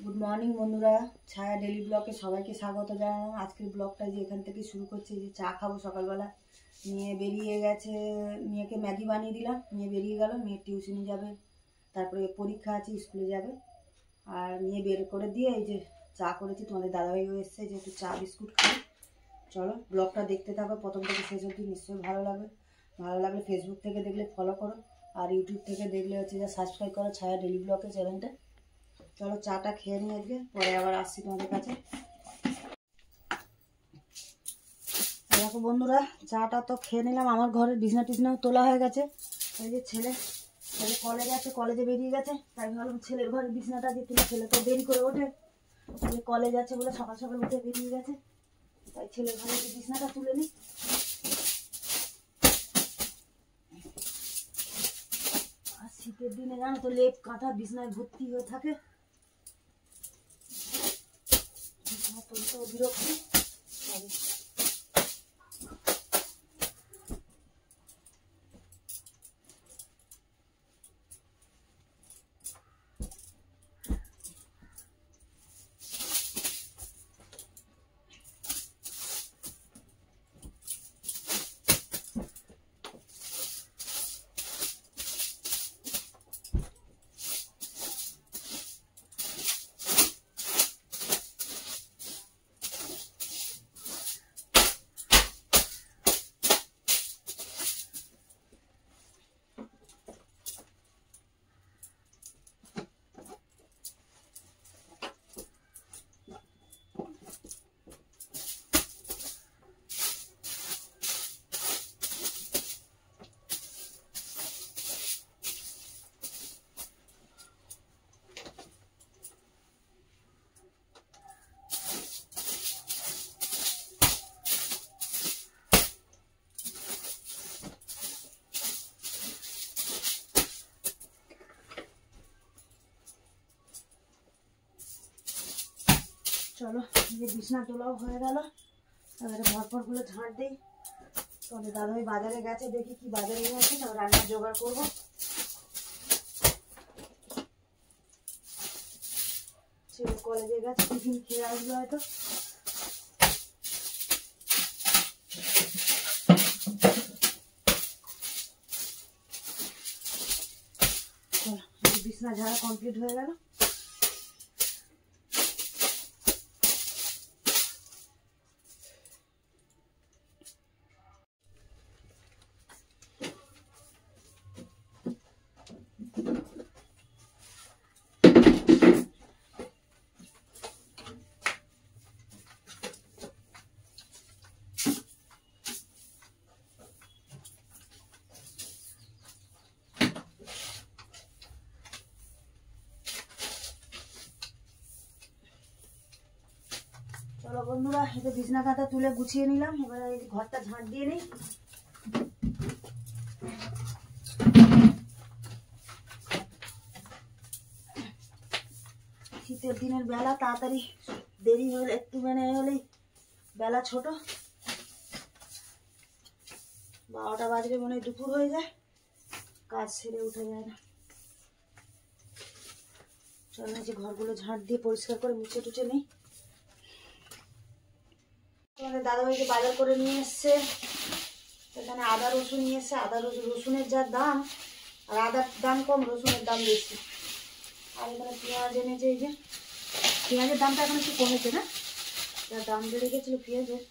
Good morning বন্ধুরা, ছায়া daily ব্লগে সবাইকে স্বাগত জানানো। আজকের ব্লগটা যে এখান থেকে শুরু করছে, যে চা খাবো সকালবেলা। মেয়ে বেরিয়ে গেছে, মেয়েকে ম্যাগি বানিয়ে দিলাম, মেয়ে বেরিয়ে গেল, মেয়ে টিউশনি যাবে, তারপরে পরীক্ষা আছে, স্কুলে যাবে। আর মেয়ে বের করে দিয়ে এই যে চা করেছি, তোমাদের দাদাভাইও এসছে, যে একটু চা বিস্কুট খাই। চলো ব্লগটা দেখতে থাকো প্রথম থেকে শেষ অবধি, নিশ্চয়ই ভালো লাগবে। ভালো লাগলে ফেসবুক থেকে দেখলে ফলো করো, আর ইউটিউব থেকে দেখলে হচ্ছে যে সাবস্ক্রাইব করো ছায়া ডেলি ব্লগের চ্যানেলটা। চলো চাটা খেয়ে নিয়ে আজকে, পরে আবার আসছি তোমাদের কাছে। দেখো বন্ধুরা, চাটা তো খেয়ে নিলাম, আমার ঘরের বিছনা টিছনাও তোলা হয়ে গেছে। এই যে ছেলে কলেজ আছে, কলেজে বেরিয়ে গেছে, তাই ভাবলাম ছেলের ঘরের বিছনাটা যে তুলে, ছেলে তো দেরি করে ওঠে, কলেজ আছে বলে সকাল সকাল উঠে বেরিয়ে গেছে, তাই ছেলের ঘরের বিছনাটা তুলে নিই। আর শীতের দিনে জানো তো লেপ কাঁথা বিছনায় ভর্তি হয়ে থাকে, তুলতে বিরক্তি। চলো যে বিছনা তোলাও হয়ে গেল, এবারে ঘরপরগুলো ঝাঁট দিই। তবে দাদাভাই বাজারে গেছে, দেখি কি বাজারে গেছে, তবে রান্না জোগাড় করবো। ছেলে কলেজে গেছে, টিফিন খেয়ে আসবে হয়তো। বিছনা ঝাড়া কমপ্লিট হয়ে গেল। চলো বন্ধুরা, এতে বিছনা কাঁথা তুলে গুছিয়ে নিলাম, এবারে এই ঘরটা ঝাঁট দিয়ে নিই। শীতের দিনের বেলা তাড়াতাড়ি দেরি হলে, একটু হলেই বেলা ছোট, 12টা বাজলে মনে হয় দুপুর হয়ে যায়, কাজ সেরে উঠে যায় না। চলো যে ঘরগুলো ঝাঁট দিয়ে পরিষ্কার করে মুছে টুছে নেই। তোমাদের দাদাভাইকে বাজার করে নিয়ে এসছে, এখানে আদা রসুন নিয়ে এসছে। আদা রসুনের যা দাম, আর আদার দাম কম, রসুনের দাম বেশি। আর এখানে পেঁয়াজ এনেছে, এই যে পেঁয়াজের দামটা এখন একটু কমেছে না, যা দাম বেড়ে গেছিল পেঁয়াজের।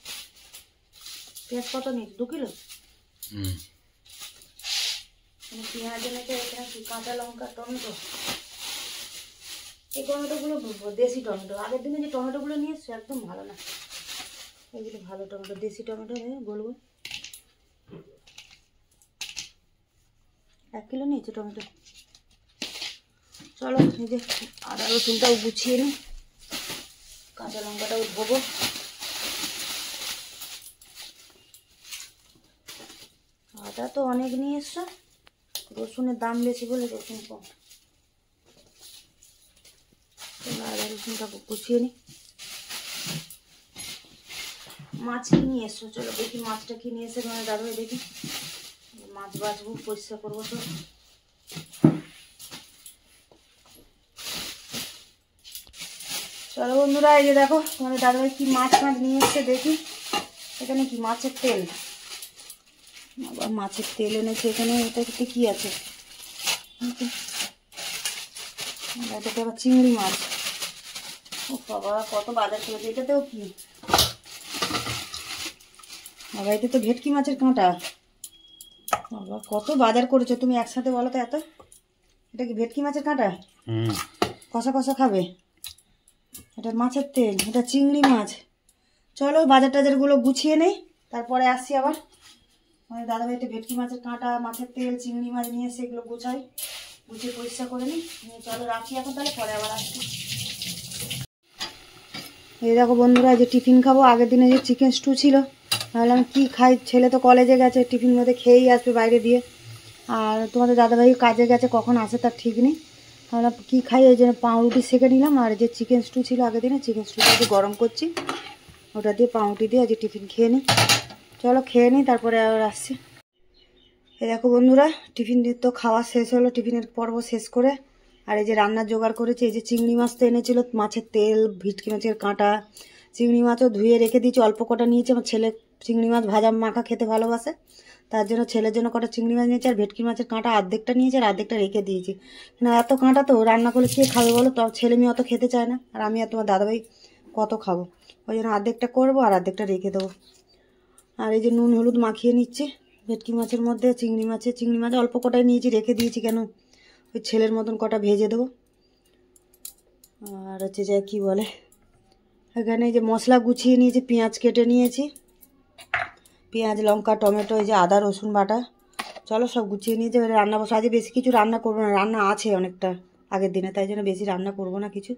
পেঁয়াজ কত নিয়েছে? 2 কিলো। পেঁয়াজ এনেছে, এখানে কাঁচা লঙ্কা, টমেটো। এই টমেটোগুলো দেশি টমেটো, আগের দিনে যে টমেটোগুলো নিয়ে এসছে একদম ভালো না, এগুলো ভালো টমেটো, দেশি টমেটো। গোল গোল 1 কিলো নিয়েছে টমেটো। চলো এই যে আদা রসুনটাও গুছিয়ে নিই, কাঁচা লঙ্কাটাও ধোবো। আদা তো অনেক নিয়ে এসছো, রসুনের দাম বেশি বলে রসুন কম। আদা রসুনটা গুছিয়ে নিই। মাছ কি নিয়ে এসছো? চলো দেখি মাছটা কি নিয়ে এসে, মানে দাদুভাই দেখি। মাছ বাছবো, পরিষ্কার করবো তো। চলো বন্ধুরা, এই যে দেখো তোমাদের দাদাভাই কি মাছ নিয়ে এসছে দেখি। এখানে কি মাছের তেল, আবার মাছের তেল এনেছে এখানে। এটাতে কি আছে? এটাতে আবার চিংড়ি মাছ। ও বাবা, কত বাজার করেছে। এটাতেও কি বাবা, এতে তো ভেটকি মাছের কাঁটা। বাবা কত বাজার করেছো তুমি একসাথে, বলো তো এত। এটা কি ভেটকি মাছের কাঁটা? কষা কষা খাবে। এটা মাছের তেল, এটা চিংড়ি মাছ। চলো বাজার টাজারগুলো গুছিয়ে নেই, তারপরে আসছি আবার। আমাদের দাদাভাইতে ভেটকি মাছের কাঁটা, মাছের তেল, চিংড়ি মাছ নিয়ে এসে এগুলো গুছাই, গুছিয়ে পরিষ্কার করে নিই। চলো রাখি এখন, তাহলে পরে আবার আসছি। এই দেখো বন্ধুরা, যে টিফিন খাবো। আগের দিনে যে চিকেন স্টু ছিল, ভাবলাম কি খাই, ছেলে তো কলেজে গেছে, টিফিন মধ্যে খেয়েই আসবে বাইরে দিয়ে। আর তোমাদের দাদাভাই কাজে গেছে, কখন আসে তার ঠিক নেই। ভাবলাম কী খাই, ওই জন্য পাউরুটি সেঁকে নিলাম। আর যে চিকেন স্টু ছিল আগের দিনে, চিকেন স্টুটা যে গরম করছি, ওটা দিয়ে পাউরুটি দিয়ে আজকে টিফিন খেয়ে নিই। চলো খেয়ে নিই, তারপরে আবার আসছি। এই দেখো বন্ধুরা, টিফিন তো খাওয়া শেষ হলো, টিফিনের পর্ব শেষ করে। আর এই যে রান্নার জোগাড় করেছি, এই যে চিংড়ি মাছ তো এনেছিল, মাছের তেল, ভেটকি মাছের কাঁটা, চিংড়ি মাছও ধুয়ে রেখে দিয়েছি। অল্প কটা নিয়েছি, আমার ছেলে চিংড়ি মাছ ভাজা মাখা খেতে ভালোবাসে, তার জন্য ছেলের জন্য কটা চিংড়ি মাছ নিয়েছি। আর ভেটকি মাছের কাঁটা অর্ধেকটা নিয়েছি, আর অর্ধেকটা রেখে দিয়েছি। না এত কাঁটা তো রান্না করলে কে খাবে বলো তো, ছেলে মেয়ে অত খেতে চায় না, আর আমি আর তোমার দাদাভাই কত খাবো, ওই জন্য অর্ধেকটা করবো আর অর্ধেকটা রেখে দেবো। আর এই যে নুন হলুদ মাখিয়ে নিচ্ছি ভেটকি মাছের মধ্যে। চিংড়ি মাছ অল্প কটাই নিয়েছি, রেখে দিয়েছি, কেন ওই ছেলের মতন কটা ভেজে দেবো। আর হচ্ছে যে কী বলে, এখানে যে মশলা গুছিয়ে নিয়েছি, পেঁয়াজ কেটে নিয়েছি, পেঁয়াজ লঙ্কা টমেটো, এই যে আদা রসুন বাটা, চলো সব গুছিয়ে নিয়েছি। এবারে রান্না বসে। আজকে বেশি কিছু রান্না করবো না, রান্না আছে অনেকটা আগের দিনে, তাই জন্য বেশি রান্না করবো না কিছু।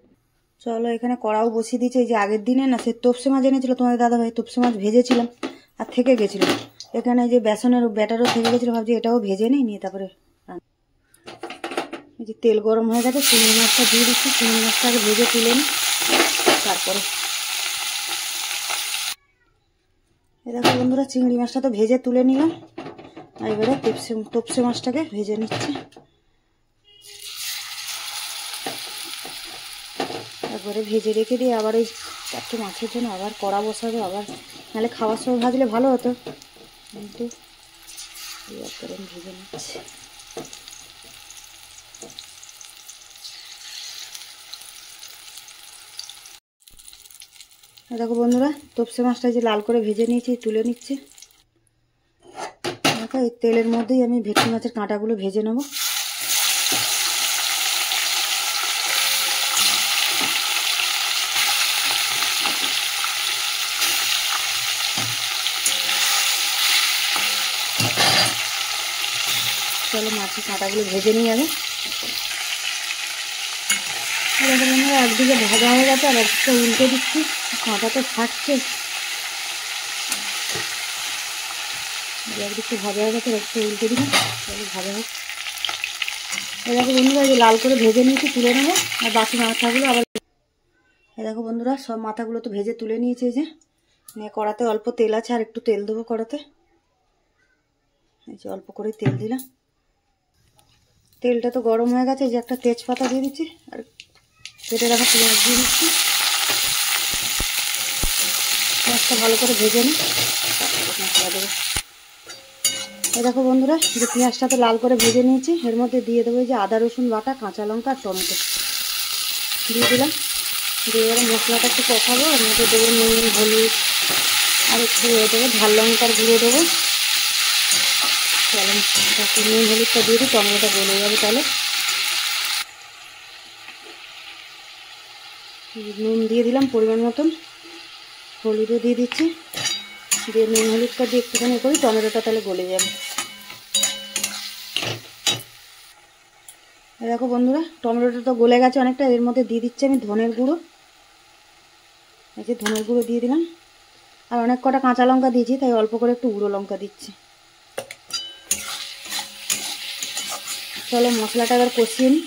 চলো এখানে কড়াও বসিয়ে দিয়েছি। এই যে আগের দিনে না সে তোপসে মাছ এনেছিল তোমাদের দাদাভাই, তোপসে মাছ ভেজেছিলাম আর থেকে গেছিলো। এখানে যে বেসনের ব্যাটারও থেকে গেছিলো, ভাবছি এটাও ভেজে নিই তারপরে। এই যে তেল গরম হয়ে গেছে, চিংড়ি মাছটা দিয়ে দিচ্ছি। চিংড়ি মাছটা আগে ভেজে তুলে নিই, তারপরে। এই দেখো বন্ধুরা, চিংড়ি মাছটা তো ভেজে তুলে নিলাম। আর এবারে তোপসে মাছটাকে ভেজে নিচ্ছি। তারপরে ভেজে রেখে দিয়ে আবার এই চারটে মাছের জন্য আবার কড়া বসাবে। আবার নাহলে খাওয়ার সময় ভাজলে ভালো হতো, কিন্তু করে ভেজে নিচ্ছি। দেখো বন্ধুরা, তোপসে মাছটা যে লাল করে ভেজে নিয়েছি, তুলে নিচ্ছি। দেখো এই তেলের মধ্যেই আমি ভেটকি মাছের কাঁটাগুলো ভেজে নেব। চলো মাছের কাঁটাগুলো ভেজে নিয়ে যাবে। দেখো বন্ধুরা, একদিকে ভাজা হয়ে গেছে, আর একটা উল্টে দিচ্ছি। কাঁটা তো ফাটছে, একদিকে ভাজা হয়ে গেছে, একটা উল্টে দিলাম। চলো ভাজা হোক। এই দেখো বন্ধুরা, এই যে লাল করে ভেজে নিয়েছি, তুলে নেবো। আর বাকি মাথাগুলো আবার, এই দেখো বন্ধুরা, সব মাথাগুলো তো ভেজে তুলে নিয়েছি। এই যে নিয়ে কড়াতে অল্প তেল আছে, আর একটু তেল দেবো কড়াতে। এই যে অল্প করে তেল দিলাম, তেলটা তো গরম হয়ে গেছে। এই যে একটা তেজপাতা দিয়ে দিচ্ছি, আর কেটে রাখা পেঁয়াজ দিয়ে দিচ্ছি। পেঁয়াজটা ভালো করে ভেজে নিই, মশলা দেবো। এই দেখো বন্ধুরা, যে পেঁয়াজটা তো লাল করে ভেজে নিয়েছি, এর মধ্যে দিয়ে দেবো এই যে আদা রসুন বাটা, কাঁচা লঙ্কা আর টমেটো দিয়ে দিলাম। দিয়ে এবারে মশলাটা একটু কষাবো। এর মধ্যে দেবো নুন হলুদ, আর একটু দেবো ঝাল লঙ্কার গুঁড়ো দেবো। চলো নুন হলুদটা দিয়ে দিই, টমেটোটা গলে যাবে তাহলে। নুন দিয়ে দিলাম পরিমাণ মতন, হলুদও দিয়ে দিচ্ছি। দিয়ে নুন হলুদটা দিয়ে একটুখানি করি, টমেটোটা তাহলে গলে যাবে। দেখো বন্ধুরা, টমেটোটা তো গলে গেছে অনেকটা। এর মধ্যে দিয়ে দিচ্ছি আমি ধনের গুঁড়ো। এই যে ধনের গুঁড়ো দিয়ে দিলাম। আর অনেক কটা কাঁচা লঙ্কা দিয়েছি, তাই অল্প করে একটু গুঁড়ো লঙ্কা দিচ্ছি। চলো মশলাটা এবার কষিয়ে নিই।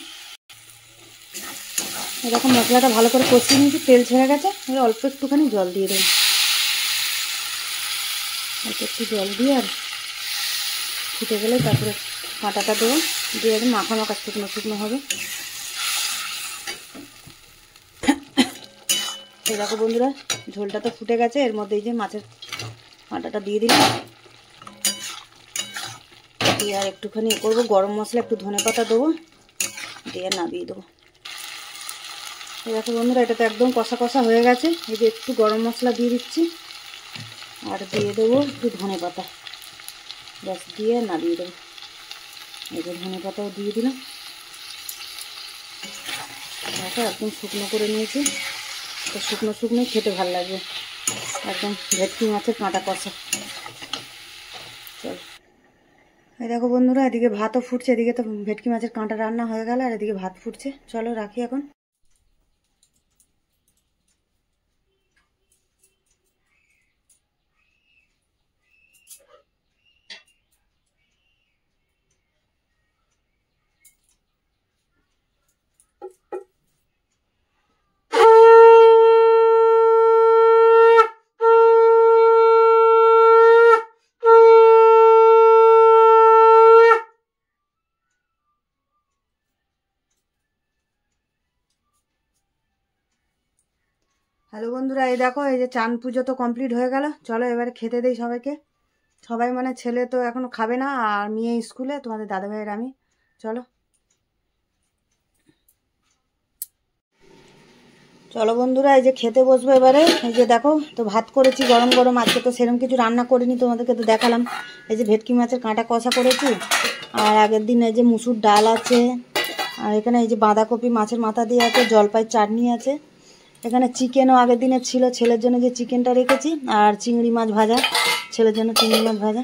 এরকম মশলাটা ভালো করে কষিয়ে নিয়েছি, তেল ছেড়ে গেছে। এবার অল্প একটুখানি জল দিয়ে দেবো, অল্প একটু জল দিয়ে, আর ফুটে গেলে তারপরে কাঁটাটা দেবো, দিয়ে একদম মাখা মাখা শুকনো শুকনো হবে। এই দেখো বন্ধুরা, ঝোলটা তো ফুটে গেছে। এর মধ্যে এই যে মাছের কাঁটাটা দিয়ে দিলাম, দিয়ে আর একটুখানি করবো, গরম মশলা একটু ধনেপাতা দেবো, দিয়ে নামিয়ে দেবো। এই দেখো বন্ধুরা, এটা তো একদম কষা কষা হয়ে গেছে। এই যে একটু গরম মশলা দিয়ে দিচ্ছি, আর দিয়ে দেবো একটু ধনেপাতা, ব্যাস দিয়ে নামিয়ে দেবো। এই যে ধনেপাতাও দিয়ে দিলাম। দেখো একদম শুকনো করে নিয়েছি, তো শুকনো শুকনোই খেতে ভালো লাগবে, একদম ভেটকি মাছের কাঁটা কষা। চল, এই দেখো বন্ধুরা, এদিকে ভাতও ফুটছে, এদিকে তো ভেটকি মাছের কাঁটা রান্না হয়ে গেল, আর এদিকে ভাত ফুটছে। চলো রাখি এখন। হ্যালো বন্ধুরা, এই দেখো, এই যে চান পুজো তো কমপ্লিট হয়ে গেল। চলো এবারে খেতে দেই সবাইকে। সবাই মানে ছেলে তো এখনো খাবে না, আর মেয়ে স্কুলে, তোমাদের দাদা ভাইয়ের আমি। চলো চলো বন্ধুরা, এই যে খেতে বসবো এবারে। এই যে দেখো, তো ভাত করেছি গরম গরম, আজকে তো সেরকম কিছু রান্না করিনি, তোমাদেরকে তো দেখালাম। এই যে ভেটকি মাছের কাঁটা কষা করেছি, আর আগের দিন এই যে মুসুর ডাল আছে, আর এখানে এই যে বাঁধাকপি মাছের মাথা দিয়ে আছে, জলপাইয়ের চাটনি আছে, এখানে চিকেনও আগের দিনের ছিল, ছেলের জন্য যে চিকেনটা রেখেছি, আর চিংড়ি মাছ ভাজা, ছেলের জন্য চিংড়ি মাছ ভাজা।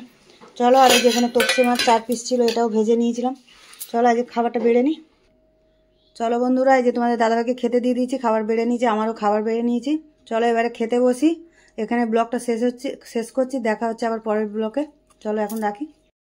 চলো, আর এই যে এখানে তোপসে মাছ 4 পিস ছিল, এটাও ভেজে নিয়েছিলাম। চলো আজকে খাবারটা বেড়ে নিই। চলো বন্ধুরা, এই যে তোমাদের দাদাভাইকে খেতে দিয়ে দিয়েছি, খাবার বেড়ে নিয়েছি, আমারও খাবার বেড়ে নিয়েছি। চলো এবারে খেতে বসি। এখানে ব্লগটা শেষ করছি, দেখা হচ্ছে আবার পরের ব্লগে। চলো এখন রাখি।